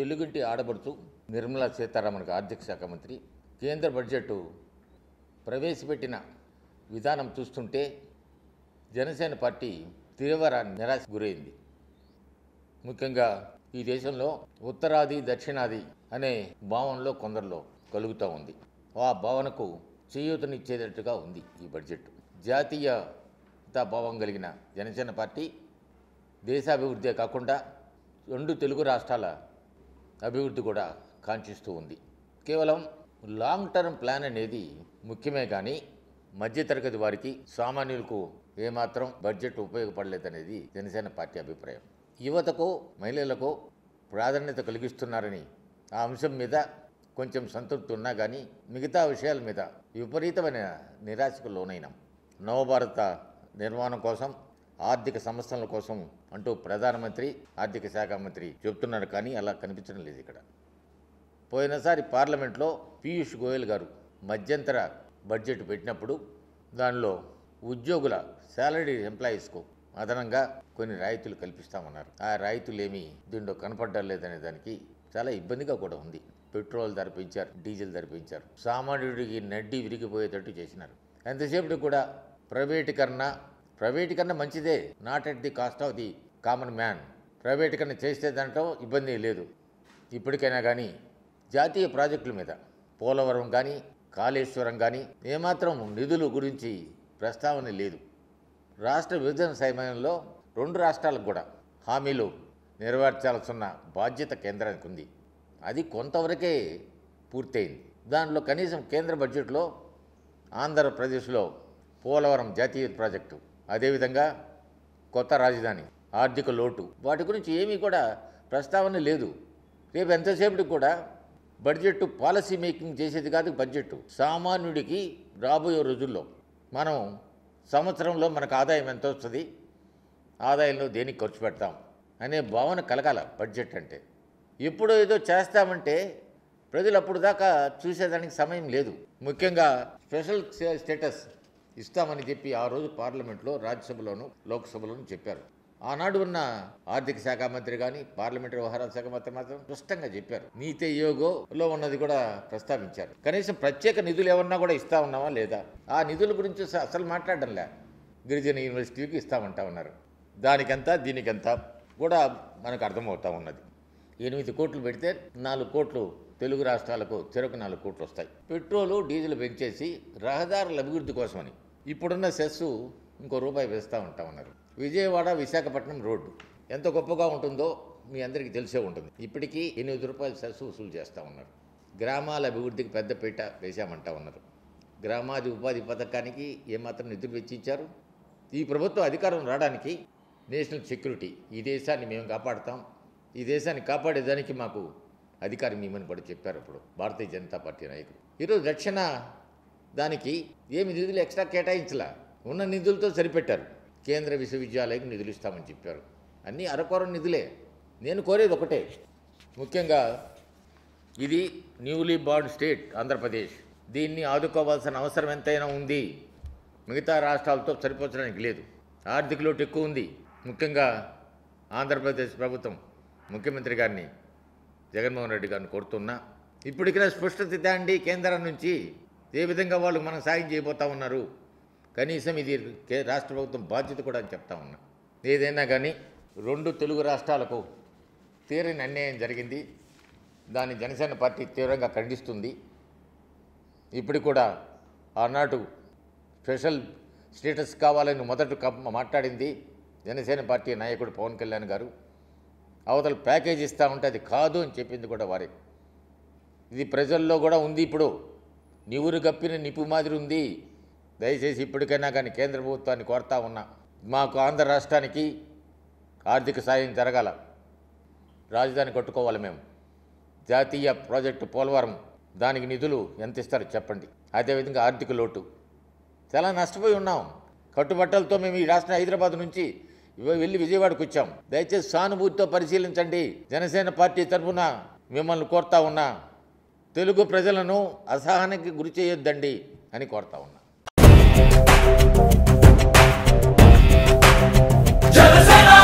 తెలుగుంటి ఆడబడుతూ నిర్మలా సీతారామన్కు ఆర్థిక శాఖ మంత్రి కేంద్ర బడ్జెట్ ప్రవేశపెట్టిన విధానం చూస్తుంటే జనసేన పార్టీ తీవ్ర నిరాశ గురైంది. ముఖ్యంగా ఈ దేశంలో ఉత్తరాది దక్షిణాది అనే భావనలో కొందరిలో కలుగుతూ ఉంది. ఆ భావనకు చేయూతనిచ్చేటట్టుగా ఉంది ఈ బడ్జెట్. జాతీయతా భావం కలిగిన జనసేన పార్టీ దేశాభివృద్ధే కాకుండా రెండు తెలుగు రాష్ట్రాల అభివృద్ధి కూడా కాంక్షిస్తూ ఉంది. కేవలం లాంగ్ టర్మ్ ప్లాన్ అనేది ముఖ్యమే కానీ మధ్యతరగతి వారికి సామాన్యులకు ఏమాత్రం బడ్జెట్ ఉపయోగపడలేదనేది జనసేన పార్టీ అభిప్రాయం. యువతకు మహిళలకు ప్రాధాన్యత కలిగిస్తున్నారని ఆ అంశం మీద కొంచెం సంతృప్తి ఉన్నా కానీ మిగతా విషయాల మీద విపరీతమైన నిరాశకు లోనైనాం. నవభారత నిర్మాణం కోసం ఆర్థిక సంస్థల కోసం అంటూ ప్రధానమంత్రి ఆర్థిక శాఖ మంత్రి చెబుతున్నారు కానీ అలా కనిపించడం లేదు. ఇక్కడ పోయినసారి పార్లమెంట్లో పీయూష్ గోయల్ గారు మధ్యంతర బడ్జెట్ పెట్టినప్పుడు దానిలో ఉద్యోగుల శాలరీ ఎంప్లాయీస్కు అదనంగా కొన్ని రాయితీలు కల్పిస్తామన్నారు. ఆ రాయితీలు ఏమీ దీంట్లో కనపడలేదనే దానికి చాలా ఇబ్బందిగా కూడా ఉంది. పెట్రోల్ ధర పెంచారు, డీజిల్ ధర పెంచారు, సామాన్యుడికి నడ్డి విరిగిపోయేటట్టు చేసినారు. ఎంతసేపటి కూడా ప్రైవేటీకరణ మంచిదే, not at the cost of the common man. ప్రైవేటీకరణ చేస్తే దాంట్లో ఇబ్బంది లేదు. ఇప్పటికైనా కానీ జాతీయ ప్రాజెక్టుల మీద పోలవరం కానీ కాళేశ్వరం కానీ ఏమాత్రం నిధుల గురించి ప్రస్తావన లేదు. రాష్ట్ర విభజన సమయంలో రెండు రాష్ట్రాలకు కూడా హామీలు నెరవేర్చాల్సిన బాధ్యత కేంద్రానికి ఉంది. అది కొంతవరకే పూర్తయింది. దానిలో కనీసం కేంద్ర బడ్జెట్లో ఆంధ్రప్రదేశ్లో పోలవరం జాతీయ ప్రాజెక్టు, అదేవిధంగా కొత్త రాజధాని, ఆర్థిక లోటు, వాటి గురించి ఏమీ కూడా ప్రస్తావన లేదు. రేపు ఎంతసేపటికి కూడా బడ్జెట్ పాలసీ మేకింగ్ చేసేది కాదు. బడ్జెట్ సామాన్యుడికి రాబోయే రోజుల్లో మనం సంవత్సరంలో మనకు ఆదాయం ఎంత వస్తుంది, ఆదాయంలో దేనికి ఖర్చు పెడతాం అనే భావన కలగాల బడ్జెట్ అంటే. ఎప్పుడో ఏదో చేస్తామంటే ప్రజలు అప్పుడు దాకా చూసేదానికి సమయం లేదు. ముఖ్యంగా స్పెషల్ స్టేటస్ ఇస్తామని చెప్పి ఆ రోజు పార్లమెంట్లో, రాజ్యసభలోను లోక్సభలోను చెప్పారు. ఆనాడు ఉన్న ఆర్థిక శాఖ మంత్రి కానీ పార్లమెంటరీ వ్యవహారాల శాఖ మంత్రి మాత్రం స్పష్టంగా చెప్పారు. నీతి ఆయోగ్లో ఉన్నది కూడా ప్రస్తావించారు. కనీసం ప్రత్యేక నిధులు ఏమన్నా కూడా ఇస్తా ఉన్నావా లేదా, ఆ నిధుల గురించి అసలు మాట్లాడడంలే. గిరిజన యూనివర్సిటీకి ఇస్తామంటా ఉన్నారు. దానికంతా దీనికంతా కూడా మనకు అర్థమవుతా ఉన్నది. 8 కోట్లు పెడితే 4 కోట్లు తెలుగు రాష్ట్రాలకు చెరకు 4 కోట్లు వస్తాయి. పెట్రోలు డీజిల్ పెంచేసి రహదారుల అభివృద్ధి కోసమని ఇప్పుడున్న సెస్సు ఇంకో రూపాయి వేస్తూ ఉంటా ఉన్నారు. విజయవాడ విశాఖపట్నం రోడ్డు ఎంత గొప్పగా ఉంటుందో మీ అందరికీ తెలిసే ఉంటుంది. ఇప్పటికీ 8 రూపాయల సెస్సు వసూలు చేస్తూ ఉన్నారు. గ్రామాల అభివృద్ధికి పెద్దపీట వేశామంటా ఉన్నారు. గ్రామాది ఉపాధి పథకానికి ఏమాత్రం నిధులు వెచ్చించారు. ఈ ప్రభుత్వం అధికారం రావడానికి నేషనల్ సెక్యూరిటీ, ఈ దేశాన్ని మేము కాపాడుతాం, ఈ దేశాన్ని కాపాడేదానికి మాకు అధికారం ఇవ్వమని కూడా చెప్పారు అప్పుడు భారతీయ జనతా పార్టీ నాయకులు. ఈరోజు రక్షణ దానికి ఏమి నిధులు ఎక్స్ట్రా కేటాయించలా, ఉన్న నిధులతో సరిపెట్టారు. కేంద్ర విశ్వవిద్యాలయానికి నిధులు ఇస్తామని చెప్పారు. అన్నీ అరకొర నిధులే. నేను కోరేది ఒకటే, ముఖ్యంగా ఇది న్యూలీ బార్న్ స్టేట్ ఆంధ్రప్రదేశ్, దీన్ని ఆదుకోవాల్సిన అవసరం ఎంతైనా ఉంది. మిగతా రాష్ట్రాలతో సరిపోర్చడానికి లేదు. ఆర్థిక లోటు ఎక్కువ ఉంది. ముఖ్యంగా ఆంధ్రప్రదేశ్ ప్రభుత్వం ముఖ్యమంత్రి గారిని జగన్మోహన్ రెడ్డి గారిని కోరుతున్నా, ఇప్పటికైనా స్పష్టత తేండి కేంద్రం నుంచి, ఏ విధంగా వాళ్ళు మనం సాయం చేయబోతా ఉన్నారు. కనీసం ఇది రాష్ట్ర ప్రభుత్వం బాధ్యత కూడా అని చెప్తా ఉన్నా. ఏదైనా కానీ రెండు తెలుగు రాష్ట్రాలకు తీరని అన్యాయం జరిగింది. దాన్ని జనసేన పార్టీ తీవ్రంగా ఖండిస్తుంది. ఇప్పుడు కూడా ఆనాడు స్పెషల్ స్టేటస్ కావాలని మొదట మాట్లాడింది జనసేన పార్టీ నాయకుడు పవన్ కళ్యాణ్ గారు. అవతల ప్యాకేజ్ ఇస్తూ ఉంటే అది కాదు అని చెప్పింది కూడా వారే. ఇది ప్రజల్లో కూడా ఉంది. ఇప్పుడు నివురు గప్పిన నిప్పు మాదిరి ఉంది. దయచేసి ఇప్పటికైనా కానీ కేంద్ర ప్రభుత్వాన్ని కోరుతా ఉన్నా, మాకు ఆంధ్ర రాష్ట్రానికి ఆర్థిక సాయం జరగాల. రాజధాని కట్టుకోవాలి మేము. జాతీయ ప్రాజెక్టు పోలవరం, దానికి నిధులు ఎంత ఇస్తారో చెప్పండి. అదేవిధంగా ఆర్థిక లోటు, చాలా నష్టపోయి ఉన్నాం. కట్టుబట్టలతో మేము ఈ రాష్ట్రం హైదరాబాద్ నుంచి వెళ్ళి విజయవాడకు వచ్చాం. దయచేసి సానుభూతితో పరిశీలించండి. జనసేన పార్టీ తరఫున మిమ్మల్ని కోరుతా ఉన్నా, తెలుగు ప్రజలను అసహనానికి గురి చేయొద్దండి అని కోరుతా ఉన్నా.